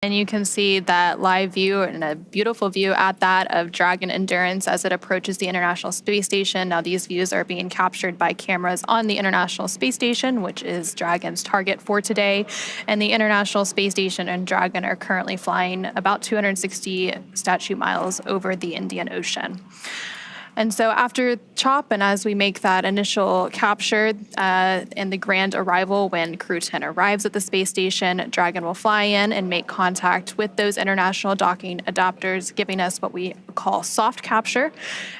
And you can see that live view and a beautiful view at that of Dragon Endurance as it approaches the International Space Station. Now, these views are being captured by cameras on the International Space Station, which is Dragon's target for today. And the International Space Station and Dragon are currently flying about 260 statute miles over the Indian Ocean. And so after CHOP, and as we make that initial capture and the grand arrival, when Crew-10 arrives at the space station, Dragon will fly in and make contact with those international docking adapters, giving us what we call soft capture.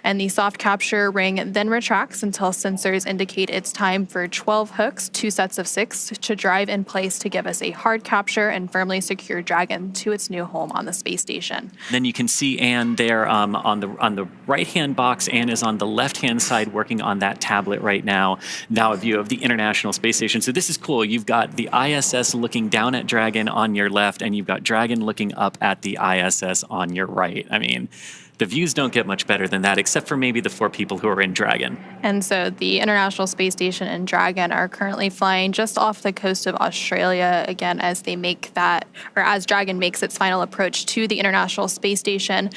And the soft capture ring then retracts until sensors indicate it's time for 12 hooks, 2 sets of 6, to drive in place to give us a hard capture and firmly secure Dragon to its new home on the space station. Then you can see Anne there on the right-hand box. Anne is on the left-hand side working on that tablet right now. Now a view of the International Space Station. So this is cool. You've got the ISS looking down at Dragon on your left, and you've got Dragon looking up at the ISS on your right. I mean, the views don't get much better than that, except for maybe the 4 people who are in Dragon. And so the International Space Station and Dragon are currently flying just off the coast of Australia, again, as they make that, or as Dragon makes its final approach to the International Space Station.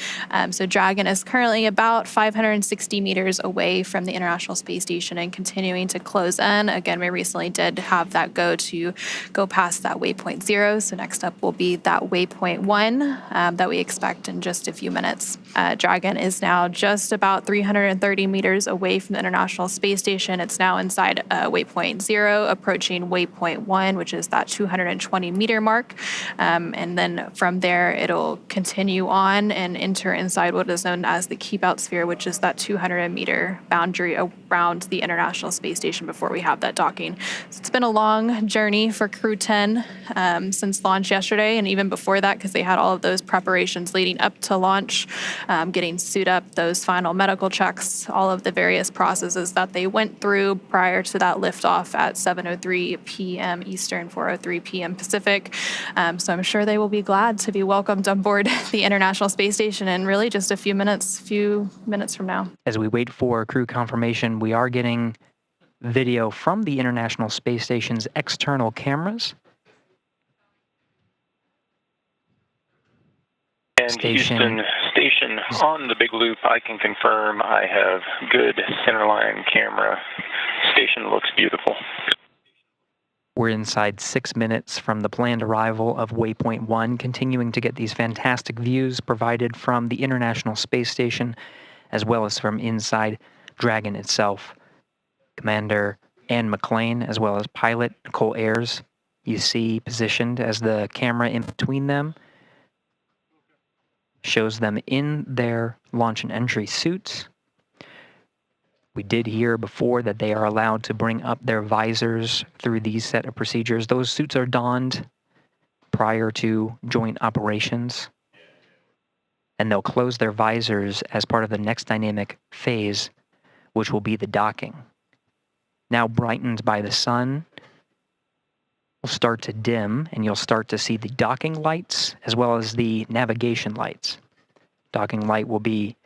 So Dragon is currently about 560 meters away from the International Space Station and continuing to close in. Again, we recently did have that go past that waypoint 0. So next up will be that waypoint 1 that we expect in just a few minutes. Dragon is now just about 330 meters away from the International Space Station. It's now inside waypoint 0, approaching waypoint 1, which is that 220-meter mark. And then from there, it'll continue on and enter inside what is known as the keep-out sphere, which is that 200-meter boundary around the International Space Station before we have that docking. So it's been a long journey for Crew-10 since launch yesterday, and even before that, because they had all of those preparations leading up to launch, getting suit up, those final medical checks, all of the various processes that they went through prior to that liftoff at 7:03 p.m. Eastern, 4:03 p.m. Pacific. So I'm sure they will be glad to be welcomed on board the International Space Station in really just a few minutes from now. As we wait for crew confirmation, we are getting video from the International Space Station's external cameras. And Houston Station on the big loop, I can confirm I have good centerline camera. Station looks beautiful. We're inside 6 minutes from the planned arrival of waypoint 1, continuing to get these fantastic views provided from the International Space Station, as well as from inside Dragon itself. Commander Anne McLean, as well as pilot Nicole Ayers, you see positioned as the camera in between them, shows them in their launch and entry suits. We did hear before that they are allowed to bring up their visors through these set of procedures. Those suits are donned prior to joint operations, and they'll close their visors as part of the next dynamic phase, which will be the docking. Now brightened by the sun, will start to dim, and you'll start to see the docking lights as well as the navigation lights. Docking light will be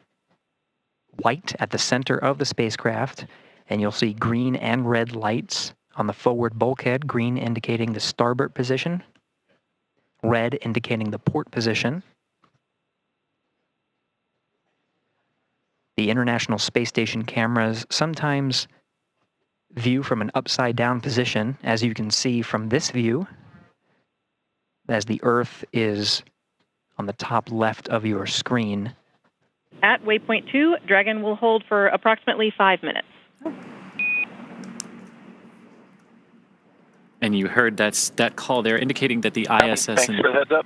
white at the center of the spacecraft, and you'll see green and red lights on the forward bulkhead, green indicating the starboard position, red indicating the port position. The International Space Station cameras sometimes view from an upside-down position, as you can see from this view, as the Earth is on the top left of your screen. At waypoint 2, Dragon will hold for approximately 5 minutes. And you heard that call there indicating that the ISS Thanks for the heads up.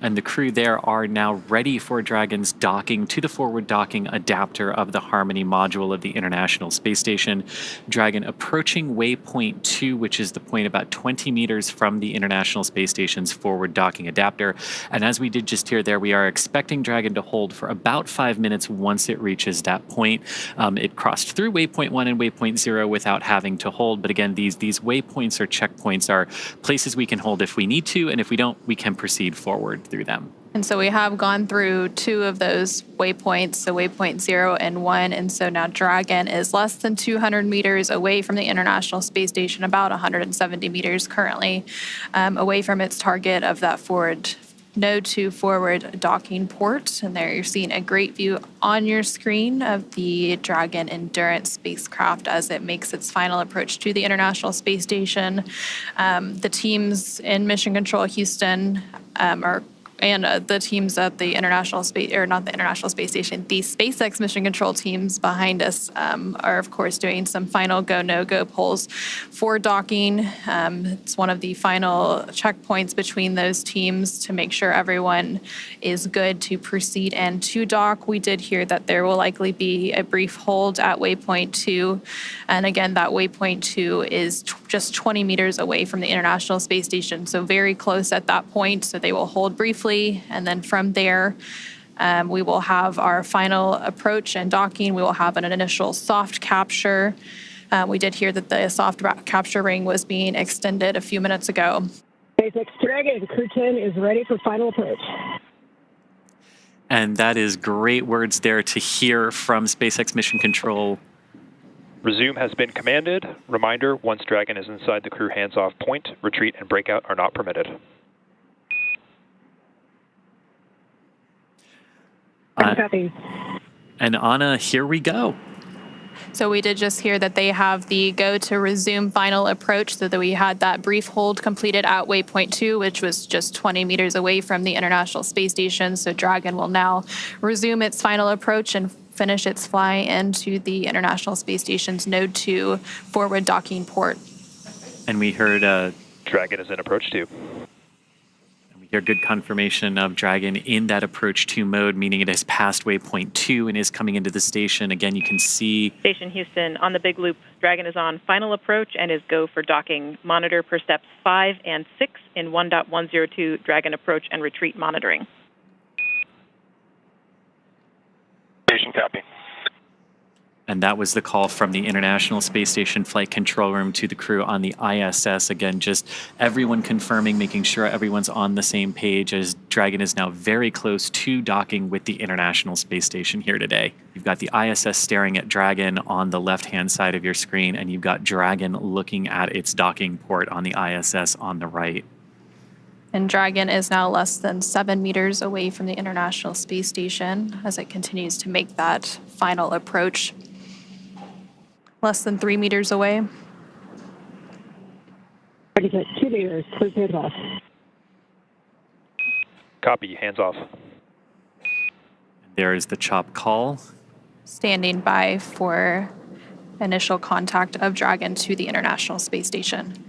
and the crew there are now ready for Dragon's docking to the forward docking adapter of the Harmony module of the International Space Station. Dragon approaching waypoint 2, which is the point about 20 meters from the International Space Station's forward docking adapter. And as we did just hear there, we are expecting Dragon to hold for about 5 minutes once it reaches that point. It crossed through waypoint 1 and waypoint 0 without having to hold. But again, these waypoints or checkpoints are places we can hold if we need to, and if we don't, we can proceed forward through them. And so we have gone through 2 of those waypoints, so waypoint 0 and 1, and so now Dragon is less than 200 meters away from the International Space Station, about 170 meters currently, away from its target of that forward node 2 forward docking port. And there you're seeing a great view on your screen of the Dragon Endurance spacecraft as it makes its final approach to the International Space Station. The teams in Mission Control Houston the teams at the International Space, or not the International Space Station, the SpaceX Mission Control teams behind us are, of course, doing some final go, no-go polls for docking. It's one of the final checkpoints between those teams to make sure everyone is good to proceed and to dock. We did hear that there will likely be a brief hold at waypoint 2. And again, that waypoint 2 is just 20 meters away from the International Space Station, so very close at that point. So they will hold briefly, and then from there, we will have our final approach and docking. We will have an initial soft capture. We did hear that the soft capture ring was being extended a few minutes ago. SpaceX Dragon Crew-10 is ready for final approach. And that is great words there to hear from SpaceX Mission Control. Resume has been commanded. Reminder, once Dragon is inside the crew hands-off point, retreat and breakout are not permitted. Copy. And Anna, here we go. So we did just hear that they have the go to resume final approach, so that we had that brief hold completed at waypoint 2, which was just 20 meters away from the International Space Station. So Dragon will now resume its final approach and finish its fly into the International Space Station's node 2 forward docking port. And we heard Dragon is in approach 2. Your good confirmation of Dragon in that approach 2 mode, meaning it has passed waypoint 2 and is coming into the station. Again, you can see Station Houston, on the big loop, Dragon is on final approach and is go for docking. Monitor per steps 5 and 6 in 1.102 Dragon approach and retreat monitoring. Station copy. and that was the call from the International Space Station Flight Control Room to the crew on the ISS. Again, just everyone confirming, making sure everyone's on the same page, as Dragon is now very close to docking with the International Space Station here today. You've got the ISS staring at Dragon on the left-hand side of your screen, and you've got Dragon looking at its docking port on the ISS on the right. And Dragon is now less than 7 meters away from the International Space Station as it continues to make that final approach. Less than 3 meters away. 2 meters, please hands off. Copy, hands off. There is the chop call. Standing by for initial contact of Dragon to the International Space Station.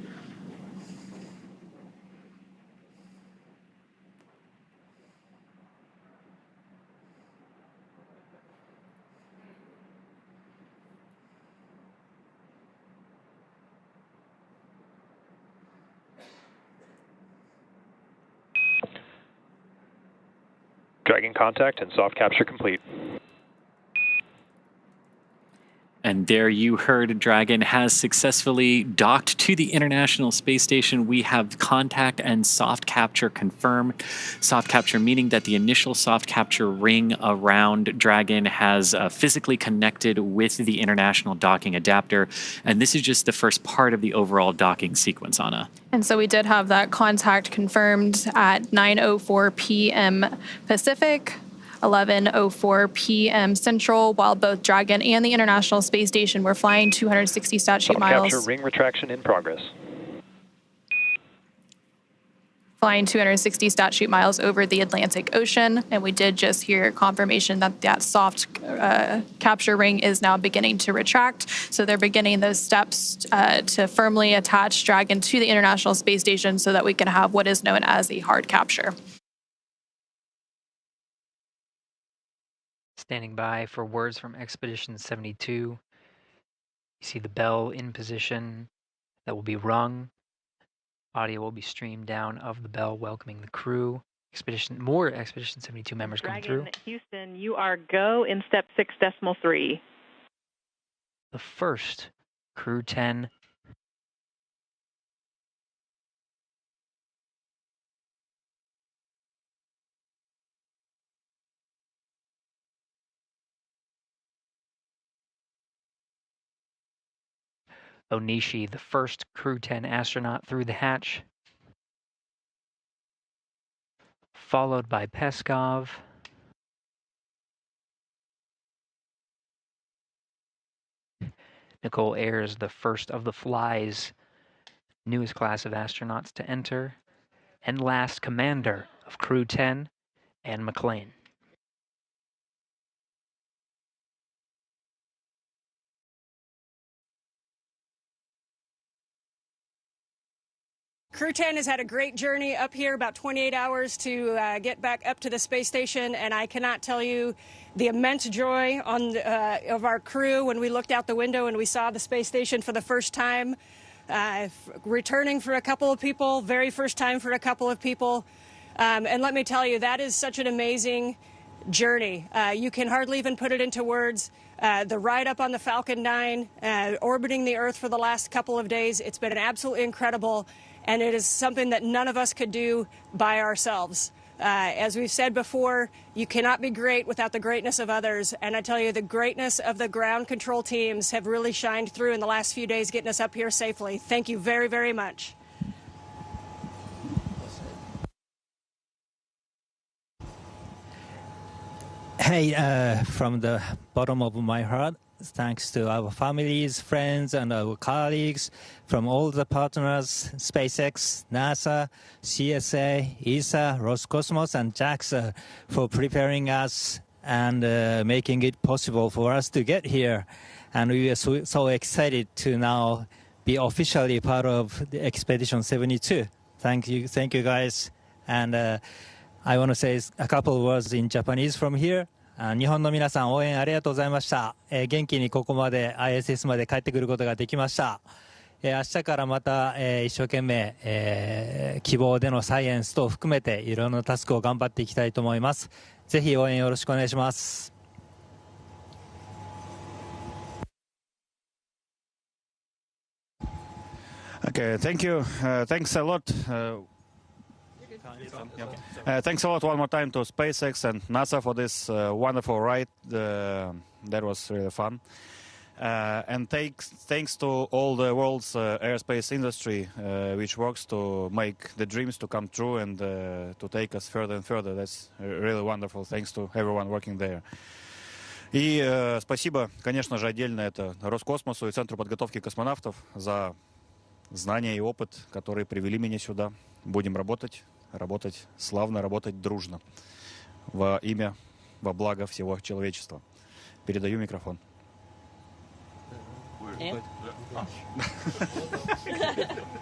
Dragon contact and soft capture complete. And there you heard Dragon has successfully docked to the International Space Station. We have contact and soft capture confirmed. Soft capture meaning that the initial soft capture ring around Dragon has physically connected with the International docking adapter. And this is just the first part of the overall docking sequence, Anna. And so we did have that contact confirmed at 9:04 p.m. Pacific, 11:04 p.m. Central, while both Dragon and the International Space Station were flying 260 statute Soft miles. capture ring retraction in progress. Flying 260 statute miles over the Atlantic Ocean. And we did just hear confirmation that that soft capture ring is now beginning to retract. So they're beginning those steps to firmly attach Dragon to the International Space Station so that we can have what is known as a hard capture. Standing by for words from Expedition 72. You see the bell in position that will be rung. Audio will be streamed down of the bell welcoming the crew. More Expedition 72 members coming through. Dragon Houston, you are go in step 6.3. The first Crew-10 Onishi, the first Crew-10 astronaut through the hatch. followed by Peskov. Nicole Ayers, the first of the Fly's newest class of astronauts to enter. And last, commander of Crew-10, Anne McLean. Crew-10 has had a great journey up here, about 28 hours to get back up to the space station, and I cannot tell you the immense joy of our crew when we looked out the window and we saw the space station for the first time. Returning for a couple of people, very first time for a couple of people. And let me tell you, that is such an amazing journey. You can hardly even put it into words. The ride up on the Falcon 9, orbiting the Earth for the last couple of days, it's been absolutely incredible, and it is something that none of us could do by ourselves. As we've said before, you cannot be great without the greatness of others, and I tell you, the greatness of the ground control teams have really shined through in the last few days getting us up here safely. Thank you very, very much. Hey, from the bottom of my heart, thanks to our families, friends, and our colleagues from all the partners, SpaceX, NASA, CSA, ESA, Roscosmos, and JAXA for preparing us and making it possible for us to get here. And we are so excited to now be officially part of the Expedition 72. Thank you guys. And I want to say a couple of words in Japanese from here. 日本の皆さん応援ありがとうございました。元気にここまで ISS まで帰ってくることができました。明日からまた、一生懸命、希望でのサイエンス等含めていろんなタスクを頑張っていきたいと思います。ぜひ応援よろしくお願いします。Okay, thank you. Thanks a lot. Thanks a lot one more time to SpaceX and NASA for this wonderful ride. That was really fun. And thanks to all the world's aerospace industry, which works to make the dreams to come true and to take us further and further. That's really wonderful. Thanks to everyone working there. И спасибо, конечно же, отдельно это Роскосмосу и Центру подготовки космонавтов за знания и опыт, которые привели меня сюда. Будем работать славно, работать дружно. Во имя, во благо всего человечества. Передаю микрофон.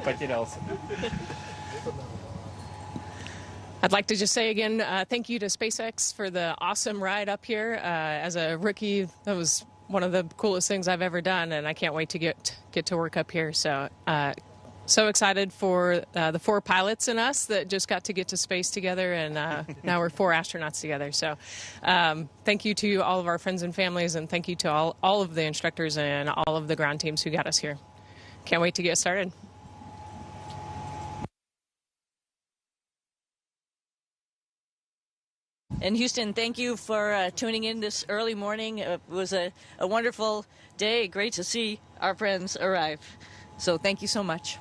Потерялся. I'd like to just say again, thank you to SpaceX for the awesome ride up here. As a rookie, that was one of the coolest things I've ever done, and I can't wait to get to work up here. So excited for the 4 pilots and us that just got to get to space together, and now we're 4 astronauts together. So thank you to all of our friends and families, and thank you to all of the instructors and all of the ground teams who got us here. Can't wait to get started. And Houston, thank you for tuning in this early morning. It was a wonderful day. Great to see our friends arrive. So thank you so much.